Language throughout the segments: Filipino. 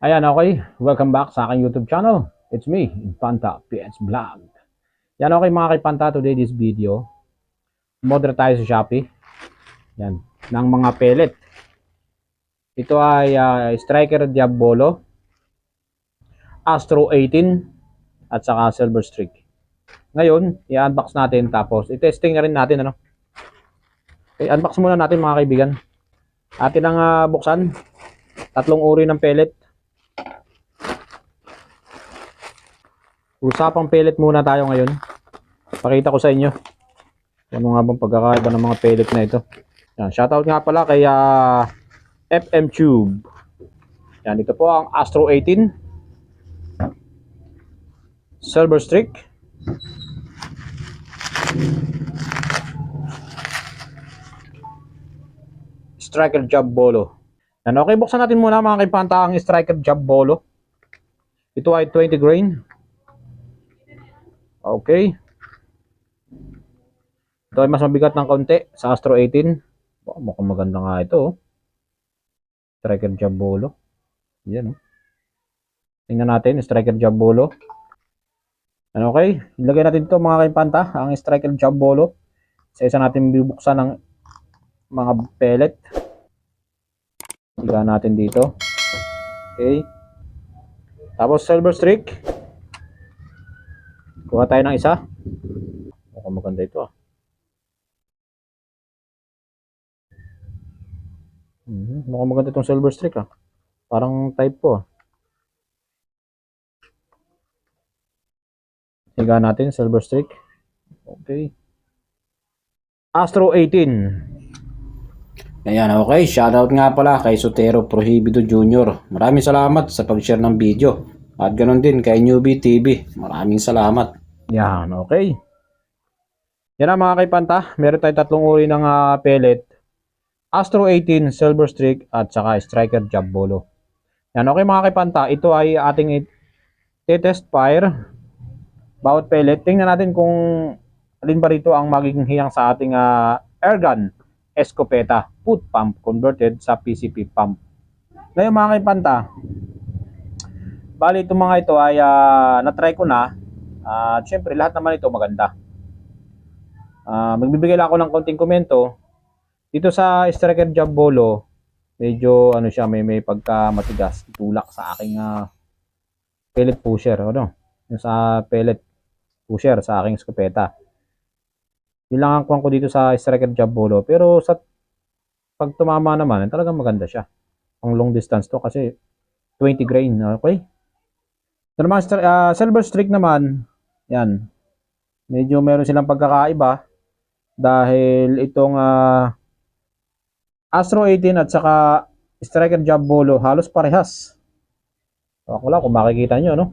Ayan, okay. Welcome back sa aking YouTube channel. It's me, Infanta PS Vlog. Yan, okay mga kaipanta. Today, this video, modern tayo sa Shopee. Yan, ng mga pellet. Ito ay Striker Diabolo, Astro 18, at saka Silver Streak. Ngayon, i-unbox natin tapos i-testing na rin natin. I-unbox muna natin mga kaibigan. Atin ang buksan. Tatlong uri ng pellet. Usapang pellet muna tayo ngayon. Pakita ko sa inyo. Ano nga bang pagkakaiba ng mga pellet na ito. Yan, shoutout nga pala kay FM Tube. Yan, ito po ang Astro 18. Silver Streak. Striker Diabolo. Yan, okay, buksan natin muna mga kaipanta ang Striker Diabolo. Ito ay 20 grain. Okay. Ito ay mas mabigat ng kaunti sa Astro 18. Oh, mukhang maganda nga ito. Striker Diabolo. Yan. Tingnan natin, Striker Diabolo. Ano, okay? Ilagay natin ito mga kaipanta, ang Striker Diabolo. Isa-isa natin bibuksan ng mga pellet. Higa natin dito. Okay. Tapos Silver Streak. Kuha tayo ng isa. Mukhang maganda ito . Mukhang maganda itong Silver Streak . Parang type ko . Higa natin, Silver Streak. Okay. Astro 18. Ayan, okay. Shoutout nga pala kay Sotero Prohibido Jr. Maraming salamat sa pag-share ng video. At ganoon din kay Newbie TV. Maraming salamat. Yan, okay. Yan ang mga kaipanta. Meron tayong tatlong uri ng pellet. Astro 18, Silver Streak, at saka Striker Diabolo. Yan, okay mga kaipanta. Ito ay ating test fire. Bawat pellet. Tingnan natin kung alin ba rito ang magiging hiyang sa ating airgun escopeta foot pump converted sa PCP pump. Ngayon mga kaipanta, bali itong mga ito ay na-try ko na. Siyempre lahat naman ito maganda. Magbibigay lang ako ng konting komento. Dito sa Striker Diabolo, medyo ano siya, may pagka matigas, tulak sa aking pellet pusher, yung sa pellet pusher sa aking escopeta. Yun lang ang kuha ko dito sa Striker Diabolo, pero sa pag tumama naman, talagang maganda siya. Pang long distance to kasi 20 grain, okay? So naman, Silver Streak naman, yan. Medyo meron silang pagkakaiba dahil itong Astro 18 at saka Striker Diabolo halos parehas. Ako lang kung makikita nyo,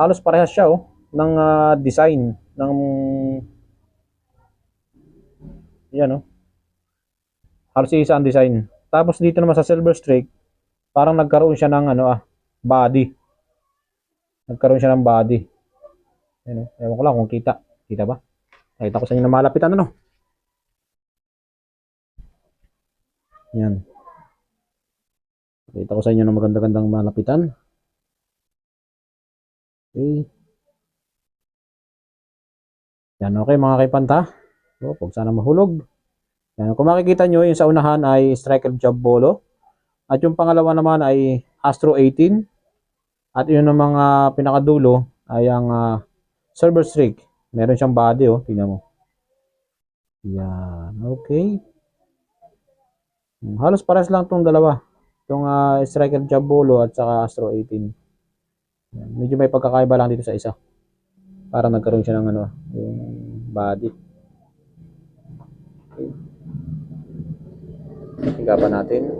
halos parehas siya ng design ng yan, halos isa ang design. Tapos dito naman sa Silver Streak, parang nagkaroon siya ng body. Nagkaroon siya ng body. Ewan ko lang kung kita. Kita ba? Nakita ko sa inyo na malapitan, Yan. Nakita ko sa inyo na maganda-gandang malapitan. Okay. Yan, okay mga kaipanta. Huwag sana mahulog. Yan, kung makikita nyo, yung sa unahan ay Striker Diabolo. At yung pangalawa naman ay Astro 18. At yun ang mga pinakadulo ay ang Silver Streak. Meron siyang body, tingnan mo. Yan, okay. Halos pares lang itong dalawa. Itong Striker Diabolo at saka Astro 18. Yan, medyo may pagkakaiba lang dito sa isa. Para nagkaroon siya ng yung body. Okay. Higa pa natin.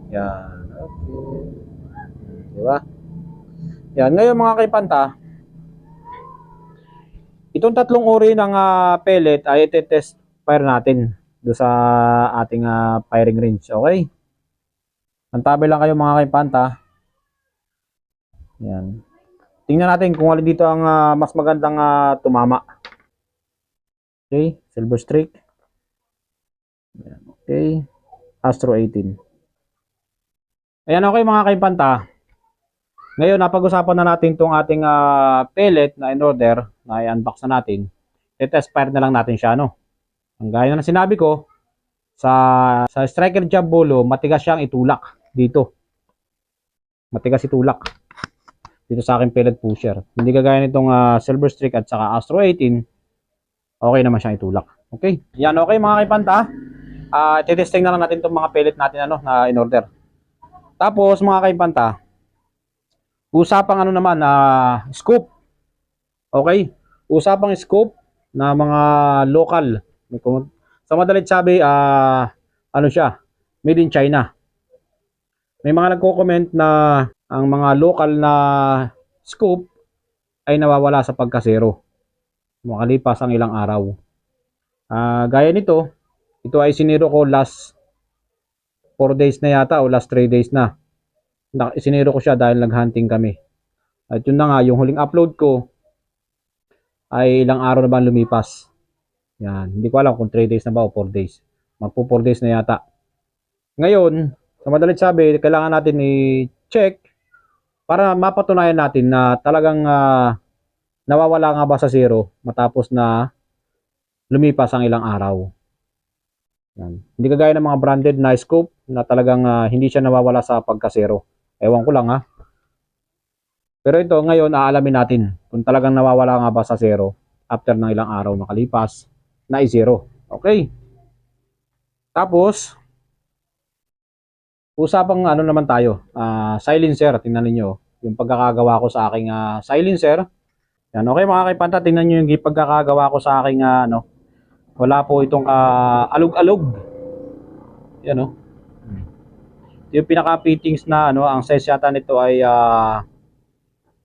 Yan, okay. Diba? Yan, ngayon mga kaipanta, itong tatlong uri ng pellet ay iti-test fire natin do sa ating firing range, okay? Antabi lang kayo mga kaipanta. Yan. Tingnan natin kung alin dito ang mas magandang tumama. Okay, Silver Streak. Yan, okay. Astro 18. Ayan, okay mga kaipanta. Ngayon, napag-usapan na natin itong ating pellet na in-order, na i-unbox na natin. I-test fire na lang natin siya, no? Ang gaya na sinabi ko, sa Striker Job Bolo, matigas siyang itulak dito. Matigas itulak dito sa aking pellet pusher. Hindi kagaya nitong Silver Streak at saka Astro 18, okay naman siyang itulak. Okay? Yan, okay mga kaipanta. Titesting na lang natin itong mga pellet natin na in-order. Tapos mga kaipanta, usapang naman, scoop. Okay? Usapang scoop na mga local. Sa madalit sabi, siya, made in China. May mga nagko-comment na ang mga local na scoop ay nawawala sa pagkasero makalipas ang ilang araw. Gaya nito, ito ay siniro ko last 4 days na yata o last 3 days na. Siniro ko siya dahil nag-hunting kami. At yun na nga, yung huling upload ko ay ilang araw na ba lumipas. Yan, hindi ko alam kung 3 days na ba o 4 days. Magpo 4 days na yata. Ngayon, sa madalit sabi, kailangan natin i-check para mapatunayan natin na talagang nawawala nga ba sa zero matapos na lumipas ang ilang araw. Yan. Hindi kagaya ng mga branded na scope na talagang hindi siya nawawala sa pagka-zero. Ewan ko lang ha. Pero ito ngayon aalamin natin kung talagang nawawala nga ba sa zero after ng ilang araw makalipas na i-zero. Okay? Tapos, usapang naman tayo, silencer, tingnan niyo yung pagkakagawa ko sa aking silencer. Yan, okay mga kaipanta, tingnan niyo yung pagkakagawa ko sa aking wala po itong alog-alog. Yan yung pinaka-fittings na ang size yata nito ay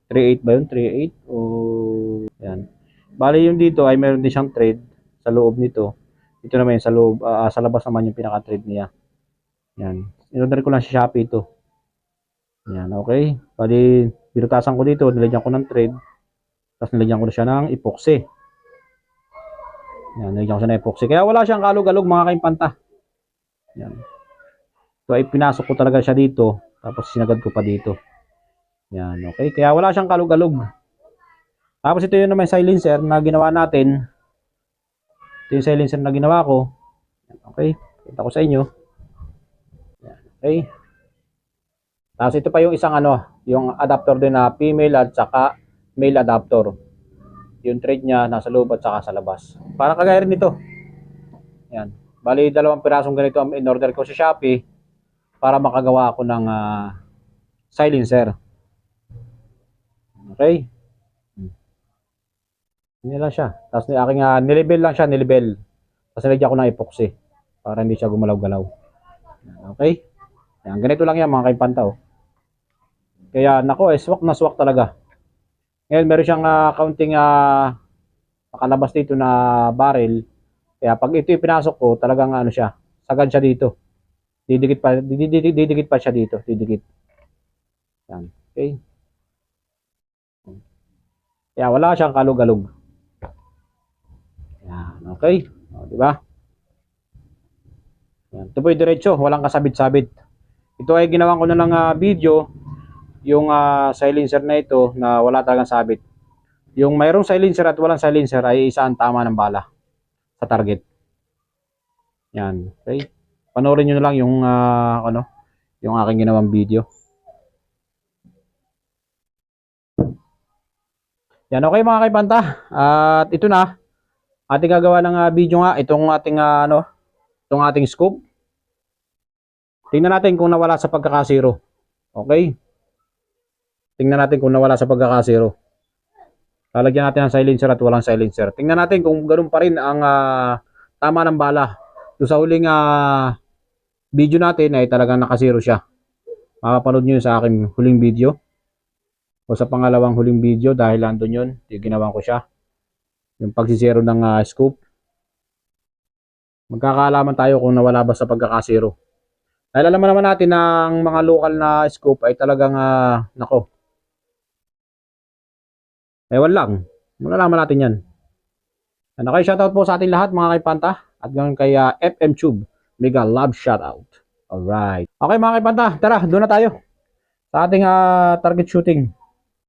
3/8 ba yun? 3/8 o yan. Bali yung dito ay meron din siyang thread sa loob nito. Ito naman yung sa loob, sa labas naman yung pinaka-thread niya. Yan. In-order ko lang sa Shopee ito. Yan, okay. Bali, binutasan ko dito, nilagyan ko ng thread. Tapos nilagyan ko na siya ng epoxy. Yan, nilagyan ko siya ng epoxy. Kaya wala siyang kalog-alog mga kaimpanta. Yan. So ay pinasok ko talaga siya dito. Tapos sinagad ko pa dito. Yan, okay. Kaya wala siyang kalog-alog. Tapos ito yung naman silencer na ginawa natin. Ito yung silencer na ginawa ko. Yan, okay. Kita ko sa inyo. Yan, okay. Tapos ito pa yung isang yung adapter din na female at saka male adapter. Yung thread niya nasa loob at saka sa labas. Parang kagaya rin nito. Yan. Bali, 2 pirasong ganito ang in-order ko sa Shopee para makagawa ako ng silencer. Okay? Hindi lang siya. Tapos aking nilibel lang siya, nilibel. Tapos nilagyan ko ng epoxy para hindi siya gumalaw-galaw. Okay? Yan. Ganito lang yan mga kaimpanta. Kaya nako, swak na swak talaga. Ngayon meron siyang counting makalabas dito na barrel. Kaya pag ito ipinasok ko, talagang siya, sagad siya dito. Didikit pa siya dito, didikit. Yan. Okay? Kaya wala siyang kalog-alog. Yan, okay? O, di ba? Yan, ito po yung diretso, walang kasabit-sabit. Ito ay ginawan ko na ng video, yung silencer na ito na wala talagang sabit. Yung mayroong silencer at walang silencer ay isa ang tama ng bala sa target. Yan, okay? Panoorin nyo na lang yung yung aking ginawang video. Yan, okay mga kaipanta. At ito na. Ating gagawa ng video nga itong ating itong ating scoop. Tingnan natin kung nawala sa pagkakasiro. Okay? Tingnan natin kung nawala sa pagkakasiro. Lalagyan natin ang silencer at walang silencer. Tingnan natin kung ganoon pa rin ang tama ng bala. Doon sa huling video natin ay talagang nakasiro siya. Makapanood nyo sa aking huling video. O sa pangalawang huling video dahil andun yun. Ginawan ko siya. Yung pagsisiro ng scoop. Magkakaalaman tayo kung nawala ba sa pagkakasiro. Dahil alam naman natin na ang mga local na scoop ay talagang nako. Ewan lang. Malalaman natin yan. Ano kayo, shoutout po sa ating lahat mga kaipanta. At ganoon kay FM Tube. Mega love shoutout. Alright. Okay mga kaipanta, tara, doon na tayo sa ating target shooting.